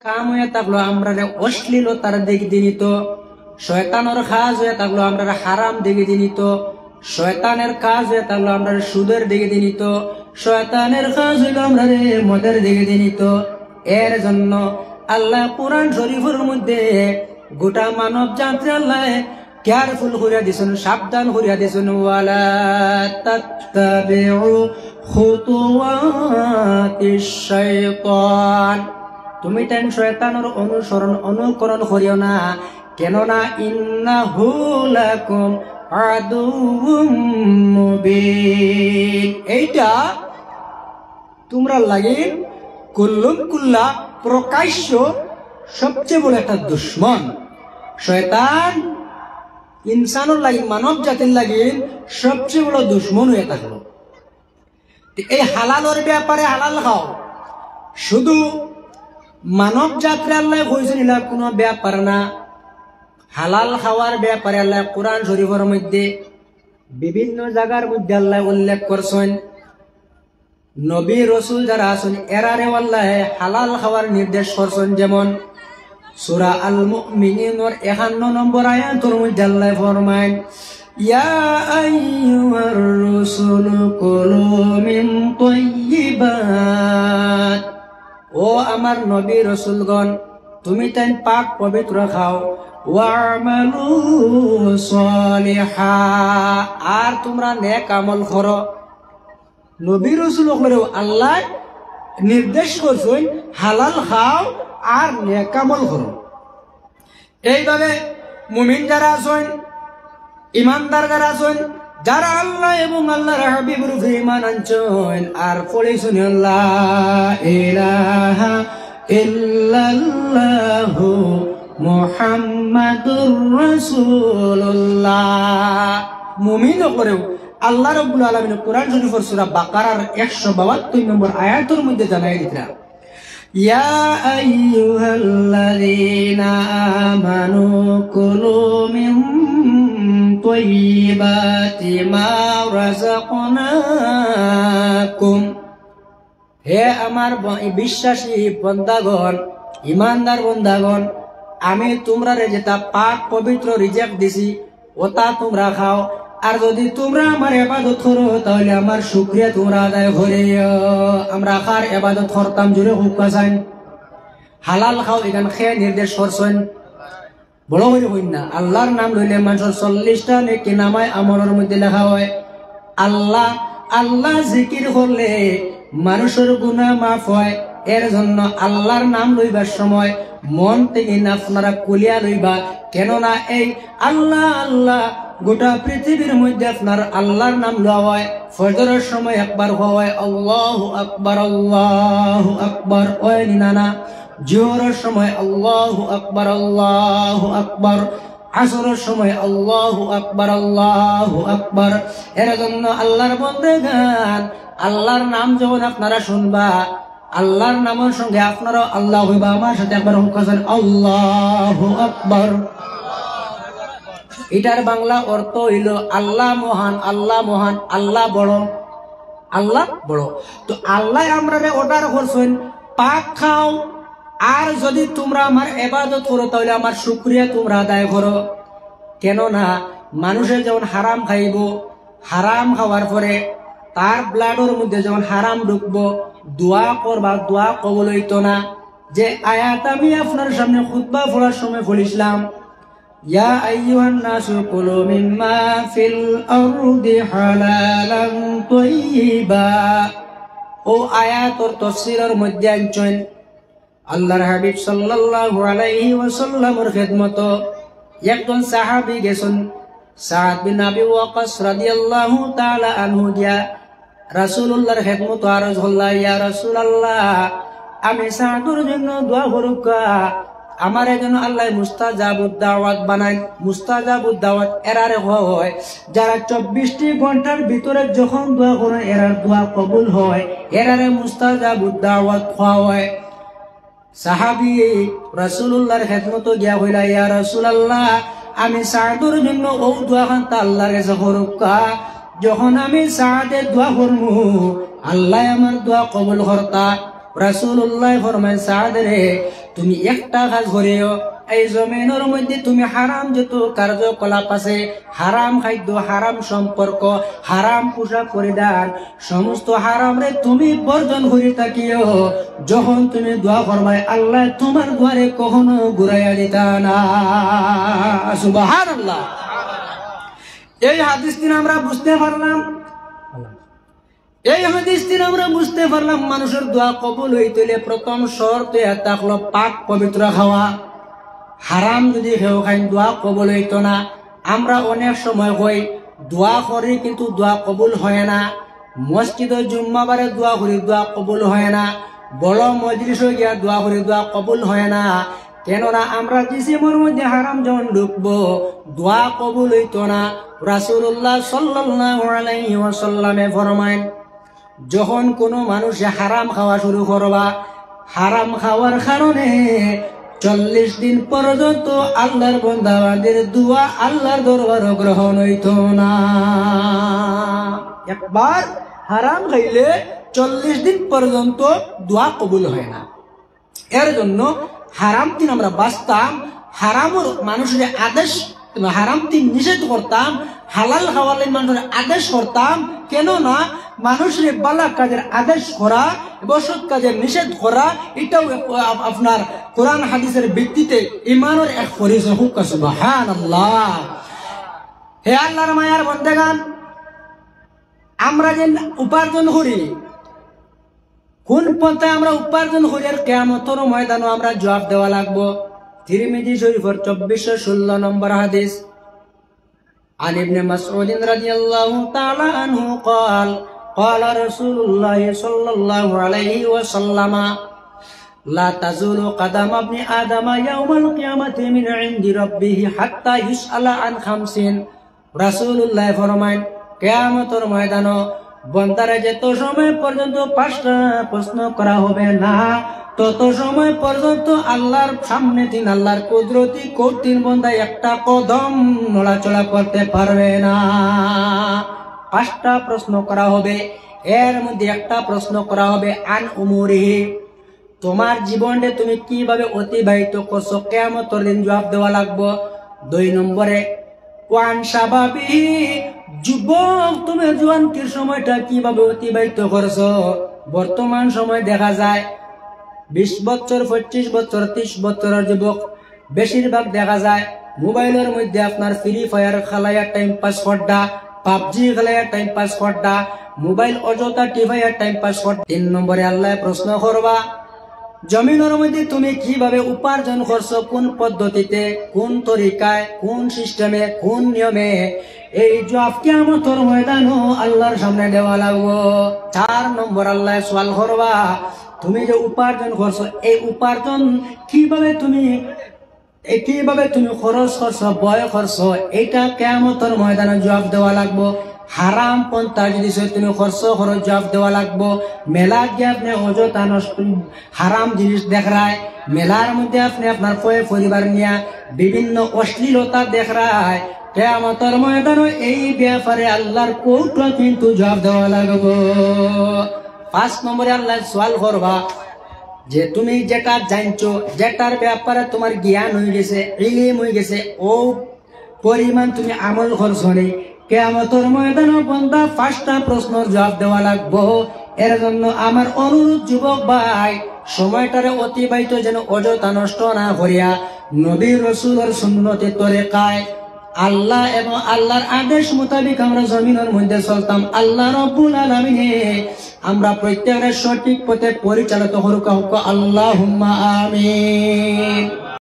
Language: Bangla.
কাম হয়ে থাকলো আমরা অশ্লীলতার দিক দিনিত, শয়তানের কাজ হয়ে থাকলো আমরা হারাম দিকে দিনিত, শয়তানের কাজ হয়ে থাকলো আমরা সুদের দিকে দিনিত, শয়তানের কাজ হইল আমরা মদের দিকে দিনিত। এর জন্য আল্লাহ কুরআন শরীফের মধ্যে গোটা মানব জাতি আল্লাহ কেয়ারফুল করিয়া দিছেন, সাবধান করিয়া দিছেন, ওয়ালা তাত্তাবিউ খুতুওয়াতিশ শাইতান, তুমি তেন শয়তানের অনুকরণ করিও না, কেননা ইন্নাহু লাকুম আদুউম মুবিন, এইটা তোমরা লাগে কুল্লা প্রকাশ্য সবচেয়ে বড় একটা দুশ্মন। শয়তান ইনসানের লাগে, মানব জাতির লাগে সবচেয়ে বড় দুশ্মন হয়ে থাকলো। এই হালালের ব্যাপারে হালাল খাও, শুধু মানব জাতির আল্লাহ কইছেন এলা কোনো ব্যাপার না। হালাল খাওয়ার ব্যাপারে আল্লাহ কোরআন শরীফের মধ্যে বিভিন্ন জায়গার মধ্যে আল্লাহ উল্লেখ করছেন। নবী রসুল যারা আছেন এরারে আল্লাহ হালাল খাওয়ার নির্দেশ করছেন। যেমন সূরা আল মুমিনুনের 51 নম্বর আয়াতের মধ্যে আল্লাহ ফরমায়, ইয়া আইয়ুহার রাসূলু কুলু মিন তাইয়্যিবাত, ও আমার নবী রসুলগণ তুমি তাই পাক পবিত্র খাও, ওয়া'মালু সালিহা, আর তোমরা নেক আমল করো। নবী রাসূলগণের আল্লাহ নির্দেশ করছেন হালাল খাও আর নেক আমল করো। এইভাবে মুমিন যারা আছেন, ইমানদার যারা আছেন, যারা আল্লাহ এবং আল্লাহর হাবিবের উপর ঈমান আনছেন আর পড়েছেন লা ইলাহা ইল্লাল্লাহু মুহাম্মাদুর রাসূলুল্লাহ, মুমিন করেও আল্লাহ রাব্বুল আলামিন কোরআন শরীফের সূরা বাকারার 172 নম্বর আয়াতের মধ্যে জানাই দিলেন, ইয়া আইয়ুহাল্লাযীনা আমানু কুলু মিন তাইয়্যিবাতি মা রাযাকনাকুম, হে আমার বিশ্বাসী বন্দাগণ, ইমানদার বন্দাগণ, আমি তোমরা যেটা পাক পবিত্র রিজিক দিছি ওটা তোমরা খাও, আর যদি তোমরা আমার ইবাদত করো তাহলে আমার শুকরিয়া তোমরা আদায় করিও। আমরা কার ইবাদত করতাম জুড়ে হুক কাছেন, হালাল খাও এখান খেয়ে নির্দেশ করছেন। বড় হয়ে হইন না, আল্লাহর নাম লইলে মানুষের 40টা নেকি নামায় আমলের মধ্যে লেখা হয়। আল্লাহ আল্লাহ জিকির করলে মানুষের গুনাহ মাফ হয়। এর জন্য আল্লাহর নাম লইবার সময় মন থেকে আপনারা কুলিয়া লইবা, কেননা এই আল্লাহ আল্লাহ গোটা পৃথিবীর মধ্যে আপনার আল্লাহর নাম লওয়া হয়। ফজরের সময় একবার হয় আল্লাহু আকবার আল্লাহু আকবার, ওই নানা জোহরের সময় আল্লাহু আকবার আল্লাহু আকবার, আসরের সময় আল্লাহু আকবার আল্লাহু আকবার। এর জন্য আল্লাহর বন্দেগান আল্লাহর নাম যখন আপনারা শুনবা, আল্লাহর নামের সঙ্গে আপনারা আল্লাহ হইবা। আমার সাথে একবার হুকাছেন আল্লাহু আকবার। এটার বাংলা অর্থ হইল আল্লাহ মহান, আল্লাহ মহান, আল্লাহ বড়, আল্লাহ বড়। তো আল্লাহ আমরা অর্ডার করছেন পাক খাও, আর যদি তোমরা আমার ইবাদত করো তাহলে আমার শুকরিয়া তোমরা আদায় করো। কেননা মানুষের যখন হারাম খাইব, হারাম খাওয়ার পরে তার ব্লাডের মধ্যে যখন হারাম ঢুকবো, দোয়া করবা, দোয়া কবুল হইতো না। যে আয়াত আমি আপনার সামনে খুতবা পড়ার সময় বলেছিলাম, ইয়া আইয়ুহান নাসু কুলু মিম্মা ফিল আরদি হালালান তাইয়্যিবা, ও আয়াতের তাফসীরের মধ্যে আনছেন আল্লাহর হাবিব সাল্লাল্লাহু আলাইহি ওয়াসাল্লামের খিদমত একজন সাহাবী গেছেন, সাদ বিন আবি ওয়াক্কাস রাদিয়াল্লাহু তাআলা আনহু দিয়া রাসূলুল্লাহর খিদমত আরজ হল্লা, ইয়া রাসূলুল্লাহ আমি সাদুর জন্য দোয়া করুকা, আমার জন্য আল্লাহ মুস্তাজাবুদ দাওয়াত বানাই। মুস্তাজাবুদ দাওয়াত এরারে হয় যারা 24টি ঘন্টার ভিতরে যখন দোয়া করে এরার দোয়া কবুল হয়, এরারে মুস্তাজাবুদ দাওয়াত হয়। সাহাবী রাসূলুল্লাহর খিদমত গিয়া কইলা, ইয়া রাসূলুল্লাহ আমি সাদুর জন্য ও দোয়া খান তা আল্লাহর কাছে করুকা, যখন আমি সাদের দোয়া করমু আল্লাহ আমার দোয়া কবুল করতা। রাসূলুল্লাহ ফরমায়, সাদ রে তুমি একটা কাজ করিও, এই জমিনের মধ্যে তুমি হারাম যত কার্যকলাপ আছে, হারাম খাদ্য, হারাম সম্পর্ক, হারাম পোশাক পরিধান, সমস্ত হারাম রে তুমি বর্জন করে থাকিও। যখন তুমি দোয়া করবে আল্লাহ তোমার দুয়ারে কখনো ঘুরাইয়া দিতা না। সুবহানাল্লাহ। এই হাদিস দিন আমরা বুঝতে পারলাম, মানুষের দোয়া কবুল হইতে প্রথম শর্ত থাকলো পাক পবিত্র খাওয়া। হারাম যদি কেউ খাই দোয়া কবুল হইতো না। আমরা অনেক সময় কই দোয়া করি কিন্তু দোয়া কবুল হয় না। মসজিদে জুম্মাবারে দোয়া করি দোয়া কবুল হয় না। বড় মজলিসে গিয়া দোয়া করি দোয়া কবুল হয় না। কেননা আমরা জিসিমের মধ্যে হারাম যখন ঢুকবো দোয়া কবুল হইতো না। রাসূলুল্লাহ সাল্লাল্লাহু আলাইহি ওয়াসাল্লামে ফরমায়, যখন কোনো মানুষ হারাম খাওয়া শুরু করবা, হারাম খাওয়ার কারণে 40 দিন পর্যন্ত আল্লাহর বান্দাদের দোয়া আল্লাহর দরবারে গ্রহণ হইত না। একবার হারাম খাইলে 40 দিন পর্যন্ত দোয়া কবুল হয় না। এর জন্য হারাম দিন আমরা বাঁচতাম, হারামের মানুষের আদেশ, হারাম দিন নিষেধ করতাম, হালাল খাওয়ালে মানুষের আদেশ করতাম। কেননা মানুষের বালা কাজের আদেশ করা, বসত কাজের নিষেধ করা, এটাও আপনার কোরআন হাদিসের ভিত্তিতে ইমানের এক পরিচয়। সুবহানাল্লাহ। হে আল্লাহর মায়ার বন্দেগান, আমরা যে উপার্জন করি, কোন পথে আমরা উপার্জন করি আর কিয়ামতের ময়দানে আমরা জবাব দেওয়া লাগবো। তিরমিজি শরীফের 2416 নম্বর হাদিস, عن ابن مسعود رضي الله تعالى عنه قال قال رسول الله صلى الله عليه وسلم لا تزول قدم ابن آدم يوم القيامة من عند ربه حتى يسأل عن 5। রাসূলুল্লাহ ফরমায়, কিয়ামতের ময়দানে বান্দারে যত সময় পর্যন্ত 5টা প্রশ্ন করা হবে না, তত সময় পর্যন্ত আল্লাহর সামনে দিন আল্লাহর কুদরতি কঠিন বান্দা একটা কদম নড়াচড়া করতে পারবে না। 5টা প্রশ্ন করা হবে। এর মধ্যে একটা প্রশ্ন করা হবে আন উমুরিহি, তোমার জীবনে তুমি কিভাবে অতিবাহিত করছো, কিয়ামতের দিন জবাব দেওয়া লাগবে। 2 নম্বরে ওয়ান শাবাবিহি, যুবক তুমি জওয়ানকির সময়টা কিভাবে অতিবাহিত করছো। বর্তমান সময় দেখা যায় 20 বছর, 25 বছর, 30 বছরের যুবক বেশিরভাগ দেখা যায় মোবাইলের মধ্যে আপনার ফ্রি ফায়ার খেলায় টাইম পাস করডা, পাবজি খেলায় টাইম পাস করডা, মোবাইল অযথা টিভাইয়া টাইম পাস কর। 3 নম্বরে আল্লাহ প্রশ্ন করবা, জমিনের মধ্যে তুমি কিভাবে উপার্জন করছো, কোন পদ্ধতিতে, কোন তরিকায়, কোন সিস্টেমে, কোন নিয়মে। এই জবাব কিয়ামতের ময়দানে আল্লাহর সামনে দেওয়া লাগবে। 4 নম্বর আল্লাহ সওয়াল করবা, তুমি যে উপার্জন করছো এই উপার্জন কিভাবে তুমি খরচ করছো, ব্যয় করছো, এটা কিয়ামতের ময়দানে জবাব দেওয়া লাগবে। হারাম পন্থা যদি তুমি খরচ খরচ জবাব দেওয়া লাগবো। মেলা গিয়ে আপনি অযথা নষ্ট হারাম জিনিস দেখায়, মেলার মধ্যে আপনি আপনার পরিবার নিয়ে বিভিন্ন অশ্লীলতা দেখায়, কিয়ামতের ময়দানে এই ব্যাপারে আল্লাহর কোর্টে কিন্তু জবাব দেওয়া লাগবে। 5 নম্বরে আল্লাহ সওয়াল করবা যে তুমি যেটা জানছো, যেটার ব্যাপারে তোমার জ্ঞান হয়ে গেছে, ইলম হয়ে গেছে, ও পরিমাণ তুমি আমল করছো নি। কিয়ামতের ময়দানে বান্দা 5টা প্রশ্নের জবাব দেওয়া লাগবে। এর জন্য আমার অনুরোধ যুবক ভাই, সময়টারে অতিবাহিত যেন অযথা নষ্ট না করিয়া নবী রাসূলের সুন্নতে তরিকায় আল্লাহ এবং আল্লাহর আদেশ মোতাবেক আমরা জমিনের মধ্যে চলতাম। আল্লাহ রাব্বুল আলামিন আমরা প্রত্যেকের সঠিক পথে পরিচালিত হোক। আল্লাহুম্মা আমিন।